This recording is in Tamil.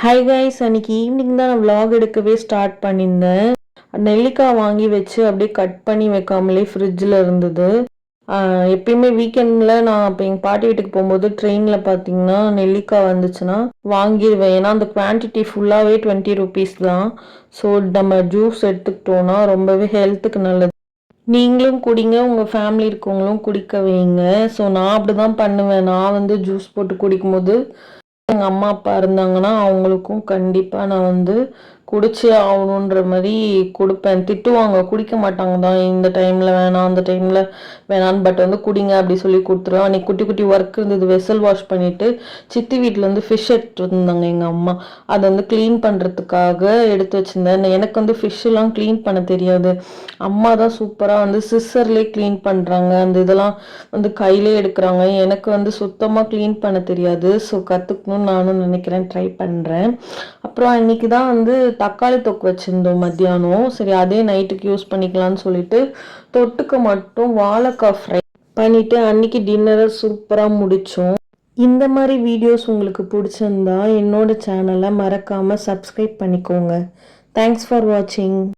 ஹாய் கைஸ், அன்றைக்கி ஈவினிங் தான் நான் vlog எடுக்கவே ஸ்டார்ட் பண்ணியிருந்தேன். நெல்லிக்காய் வாங்கி வச்சு அப்படியே கட் பண்ணி வைக்காமலே ஃப்ரிட்ஜில் இருந்தது. எப்பயுமே வீக்கெண்டில் நான் இப்போ எங்கள் பாட்டி வீட்டுக்கு போகும்போது ட்ரெயினில் பார்த்தீங்கன்னா நெல்லிக்காய் வந்துச்சுன்னா வாங்கிடுவேன். ஏன்னா அந்த குவான்டிட்டி ஃபுல்லாகவே 20 rupees தான். ஸோ நம்ம ஜூஸ் எடுத்துக்கிட்டோன்னா ரொம்பவே ஹெல்த்துக்கு நல்லது. நீங்களும் குடிங்க, உங்கள் ஃபேமிலி இருக்கவங்களும் குடிக்க வைங்க. ஸோ நான் அப்படி தான் பண்ணுவேன். நான் வந்து ஜூஸ் போட்டு குடிக்கும்போது எங்கள் அம்மா அப்பா இருந்தாங்கன்னா அவங்களுக்கும் கண்டிப்பாக நான் வந்து குடிச்சே ஆகணுன்ற மாதிரி கொடுப்பேன். திட்டுவாங்க, குடிக்க மாட்டாங்க தான், இந்த டைமில் வேணாம் அந்த டைமில் வேணான்னு, பட் வந்து குடிங்க அப்படி சொல்லி கொடுத்துருவேன். அன்றைக்கி குட்டி குட்டி ஒர்க் இருந்தது, வெசல் வாஷ் பண்ணிவிட்டு சித்தி வீட்டில் வந்து ஃபிஷ் எடுத்துட்டு வந்தாங்க எங்கள் அம்மா. அதை வந்து க்ளீன் பண்ணுறதுக்காக எடுத்து வச்சுருந்தேன். எனக்கு வந்து ஃபிஷ்ஷெல்லாம் க்ளீன் பண்ண தெரியாது. அம்மா தான் சூப்பராக வந்து சிஸ்ஸர்லேயே க்ளீன் பண்ணுறாங்க, அந்த இதெல்லாம் வந்து கையிலே எடுக்கிறாங்க. எனக்கு வந்து சுத்தமாக க்ளீன் பண்ண தெரியாது. ஸோ கற்றுக்கணும்னு நானும் நினைக்கிறேன், ட்ரை பண்ணுறேன். அப்புறம் அன்றைக்கி தான் வந்து தக்காளி தொக்கு வச்சுருந்தோம் மத்தியானம். சரி அதே நைட்டுக்கு யூஸ் பண்ணிக்கலாம்னு சொல்லிட்டு தொட்டுக்க மட்டும் வாழைக்காய் ஃப்ரை பண்ணிவிட்டு அன்றைக்கி டின்னரை சூப்பராக முடித்தோம். இந்த மாதிரி வீடியோஸ் உங்களுக்கு பிடிச்சிருந்தா என்னோட சேனலை மறக்காமல் சப்ஸ்கிரைப் பண்ணிக்கோங்க. தேங்க்ஸ் ஃபார் வாட்சிங்.